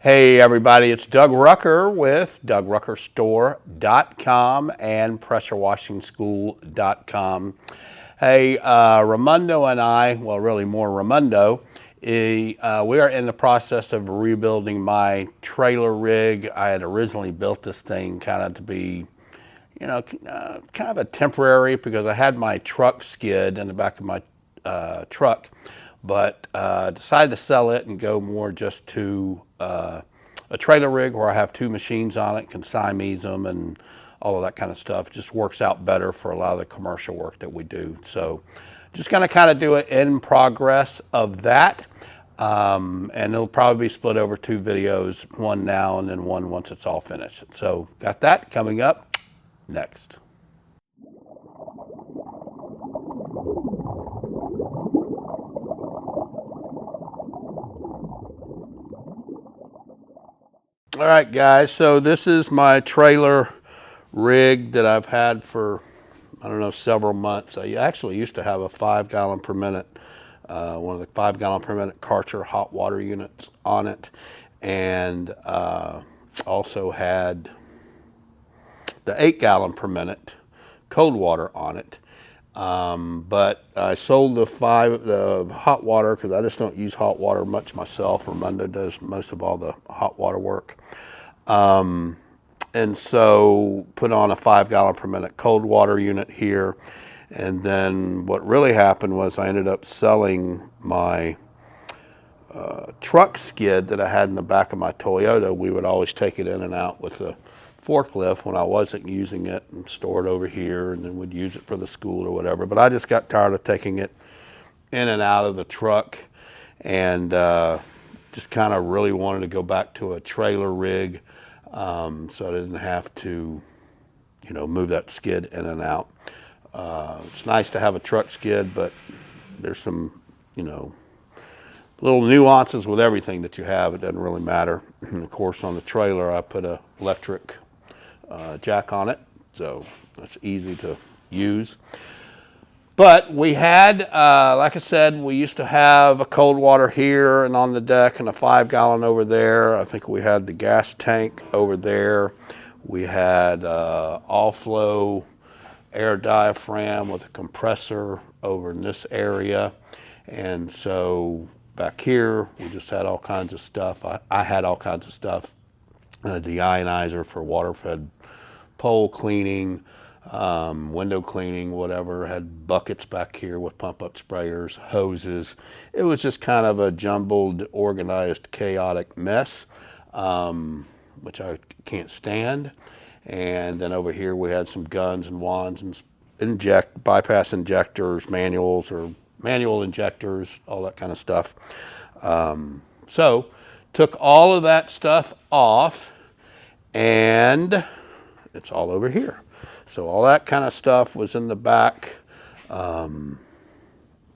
Hey everybody, it's Doug Rucker with DougRuckerStore.com and PressureWashingSchool.com. Hey, Ramundo and I, well really more Ramundo, we are in the process of rebuilding my trailer rig. I had originally built this thing kind of to be, kind of a temporary, because I had my truck skid in the back of my truck, but decided to sell it and go more just to a trailer rig where I have two machines on it, can Siamese them and all of that kind of stuff. It just works out better for a lot of the commercial work that we do. So just gonna kind of do an in progress of that. And it'll probably be split over two videos, one now and then one once it's all finished. So got that coming up next. All right, guys, so this is my trailer rig that I've had for, I don't know, several months. I actually used to have a 5 gallon per minute, one of the 5 gallon per minute Karcher hot water units on it, and also had the 8 gallon per minute cold water on it. But I sold the hot water because I just don't use hot water much myself. Ramundo does most of all the hot water work. And so put on a 5 gallon per minute cold water unit here. And then what really happened was I ended up selling my truck skid that I had in the back of my Toyota. We would always take it in and out with the forklift when I wasn't using it, and store it over here, and then would use it for the school or whatever. But I just got tired of taking it in and out of the truck, and just kind of really wanted to go back to a trailer rig, so I didn't have to, move that skid in and out. It's nice to have a truck skid, but there's some, little nuances with everything that you have. It doesn't really matter. And of course, on the trailer, I put a electric jack on it, so that's easy to use. But we had, like I said, we used to have a cold water here and on the deck, and a 5 gallon over there. I think we had the gas tank over there. We had all-flow air diaphragm with a compressor over in this area. And so back here, we just had all kinds of stuff. I had all kinds of stuff. Deionizer for water-fed pole cleaning, window cleaning, whatever. Had buckets back here with pump-up sprayers, hoses. It was just kind of a jumbled, organized, chaotic mess, which I can't stand. And then over here we had some guns and wands and bypass injectors, manual injectors, all that kind of stuff. So took all of that stuff off, and it's all over here. So all that kind of stuff was in the back.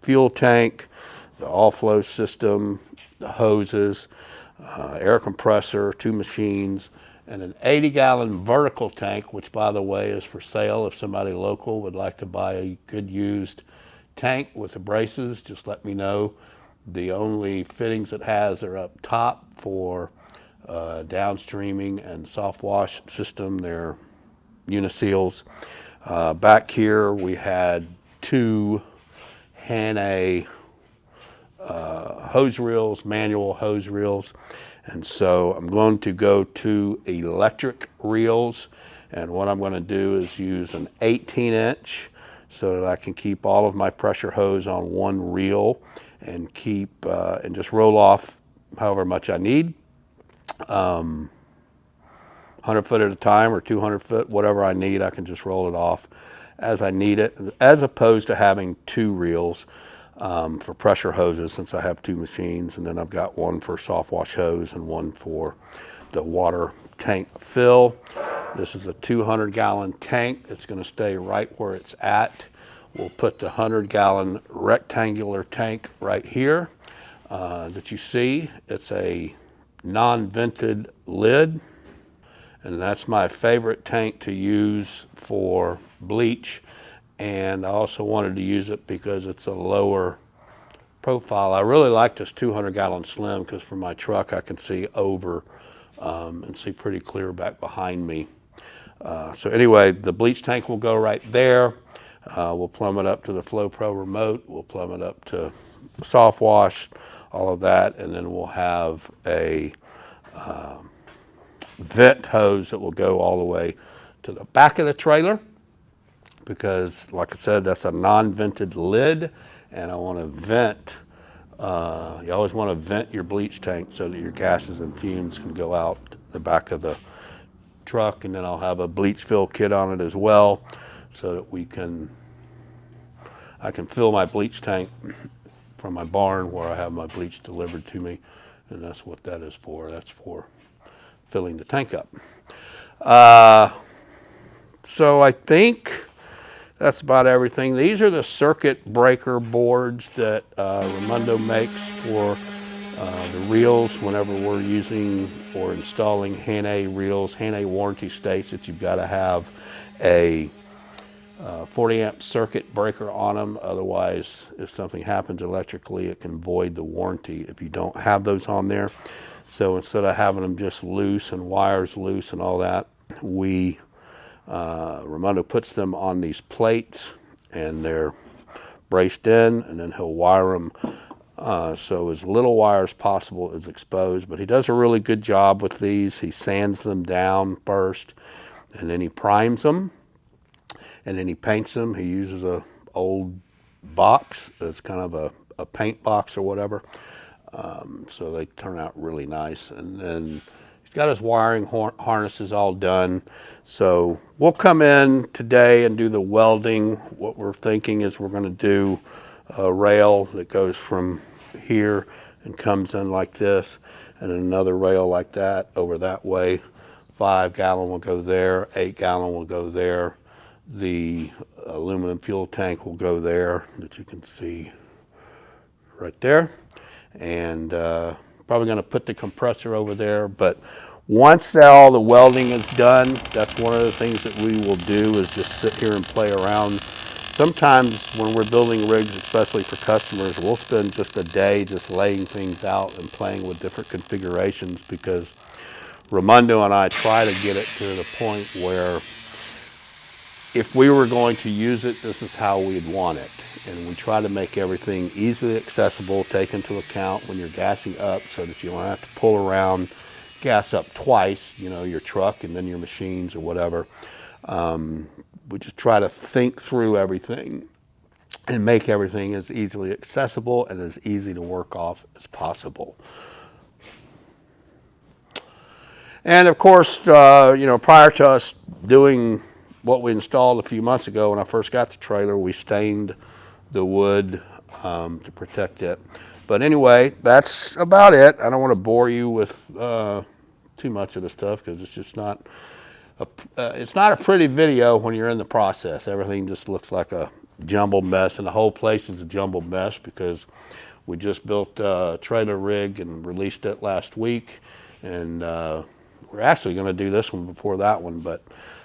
Fuel tank, the all-flow system, the hoses, air compressor, two machines, and an 80 gallon vertical tank, which by the way is for sale. If somebody local would like to buy a good used tank with the braces, just let me know. The only fittings it has are up top for downstreaming and soft wash system. They're uniseals. Back here we had two Hannay hose reels, manual hose reels. And so I'm going to go to electric reels, and what I'm going to do is use an 18-inch so that I can keep all of my pressure hose on one reel and keep and just roll off however much I need, 100 foot at a time or 200 foot, whatever I need. I can just roll it off as I need it, as opposed to having two reels for pressure hoses, since I have two machines, and then I've got one for soft wash hose and one for the water tank fill. This is a 200 gallon tank. It's going to stay right where it's at. We'll put the 100 gallon rectangular tank right here that you see. It's a non-vented lid, and that's my favorite tank to use for bleach. And I also wanted to use it because it's a lower profile. I really like this 200-gallon slim because for my truck I can see over and see pretty clear back behind me. So anyway, the bleach tank will go right there. We'll plumb it up to the FlowPro remote. We'll plumb it up to soft wash, all of that, and then we'll have a vent hose that will go all the way to the back of the trailer, because like I said, that's a non-vented lid, and I want to vent. You always want to vent your bleach tank so that your gases and fumes can go out the back of the truck. And then I'll have a bleach fill kit on it as well, so that I can fill my bleach tank from my barn where I have my bleach delivered to me, and that's what that is for. That's for filling the tank up. So I think that's about everything. These are the circuit breaker boards that Raimondo makes for the reels whenever we're using or installing Han-A reels. Han-A warranty states that you've got to have a 40 amp circuit breaker on them. Otherwise, if something happens electrically, it can void the warranty if you don't have those on there. So instead of having them just loose and wires loose and all that, Raimondo puts them on these plates, and they're braced in, and then he'll wire them so as little wire as possible is exposed. But he does a really good job with these. He sands them down first, and then he primes them, and then he paints them. He uses a old box that's kind of a paint box or whatever, so they turn out really nice. And then he's got his wiring harnesses all done. So we'll come in today and do the welding. What we're thinking is we're going to do a rail that goes from here and comes in like this, and another rail like that over that way. 5 gallon will go there, 8 gallon will go there. The aluminum fuel tank will go there, that you can see right there. And probably going to put the compressor over there. But once all the welding is done, that's one of the things that we will do, is just sit here and play around. Sometimes when we're building rigs, especially for customers, we'll spend just a day just laying things out and playing with different configurations, because Raimondo and I try to get it to the point where if we were going to use it, this is how we'd want it. And we try to make everything easily accessible, take into account when you're gassing up, so that you don't have to pull around, gas up twice, you know, your truck and then your machines or whatever. We just try to think through everything and make everything as easily accessible and as easy to work off as possible. And of course, you know, prior to us doing what we installed a few months ago when I first got the trailer, we stained the wood to protect it. But anyway, that's about it. I don't want to bore you with too much of the stuff, because it's just not it's not a pretty video when you're in the process. Everything just looks like a jumbled mess, and the whole place is a jumbled mess because we just built a trailer rig and released it last week, and we're actually going to do this one before that one, but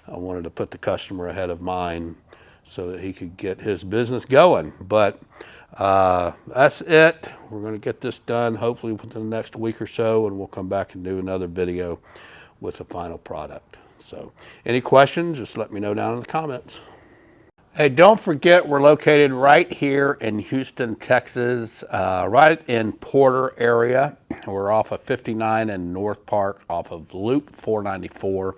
I wanted to put the customer ahead of mine so that he could get his business going. But that's it. We're going to get this done hopefully within the next week or so, and we'll come back and do another video with the final product. So any questions, just let me know down in the comments. Hey, don't forget we're located right here in Houston, Texas, right in Porter area. We're off of 59 and North Park, off of Loop 494.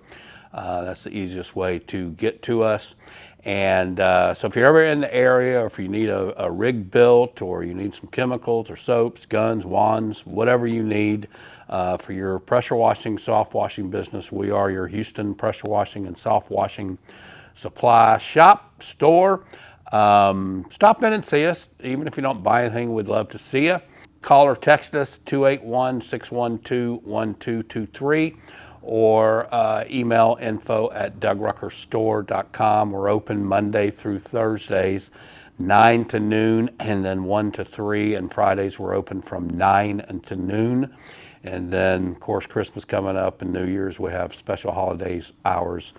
That's the easiest way to get to us. And so if you're ever in the area, or if you need a rig built, or you need some chemicals or soaps, guns, wands, whatever you need for your pressure washing, soft washing business, we are your Houston pressure washing and soft washing supply shop, store. Stop in and see us. Even if you don't buy anything, we'd love to see you. Call or text us 281-612-1223. Or email info@dougruckerstore.com. We're open Monday through Thursdays, 9 to noon, and then 1 to 3. And Fridays we're open from 9 until noon. And then, of course, Christmas coming up and New Year's, we have special holidays hours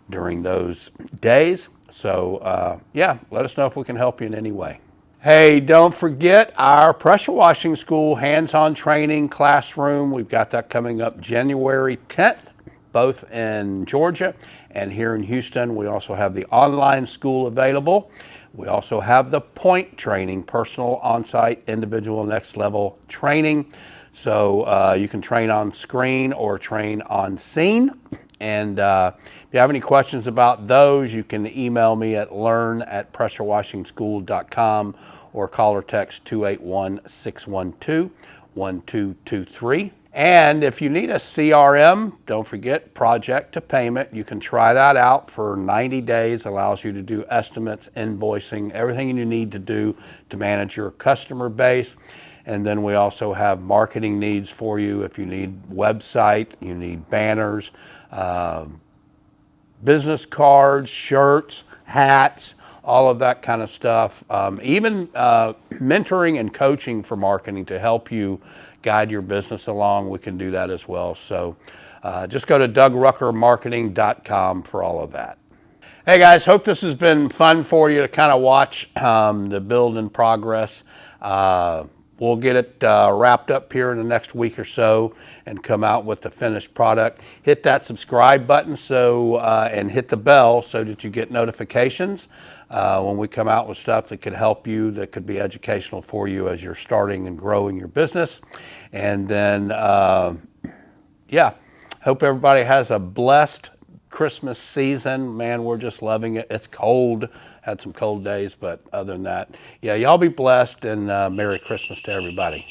during those days. So, yeah, let us know if we can help you in any way. Hey, don't forget our pressure washing school hands-on training classroom. We've got that coming up January 10th, both in Georgia and here in Houston. We also have the online school available. We also have the point training, personal on-site, individual next level training. So you can train on screen or train on scene. And if you have any questions about those, you can email me at learn@pressurewashingschool.com or call or text 281-612-1223. And if you need a CRM, don't forget project to payment. You can try that out for 90 days. Allows you to do estimates, invoicing, everything you need to do to manage your customer base. And then we also have marketing needs for you. If you need website, you need banners, business cards, shirts, hats, all of that kind of stuff. Even mentoring and coaching for marketing to help you guide your business along, we can do that as well. So just go to DougRuckerMarketing.com for all of that. Hey guys, hope this has been fun for you to kind of watch the build in progress. We'll get it wrapped up here in the next week or so and come out with the finished product. Hit that subscribe button and hit the bell so that you get notifications when we come out with stuff that could help you, that could be educational for you as you're starting and growing your business. And then, yeah, hope everybody has a blessed Christmas season. Man, we're just loving it. It's cold. Had some cold days, but other than that, yeah, y'all be blessed and Merry Christmas to everybody.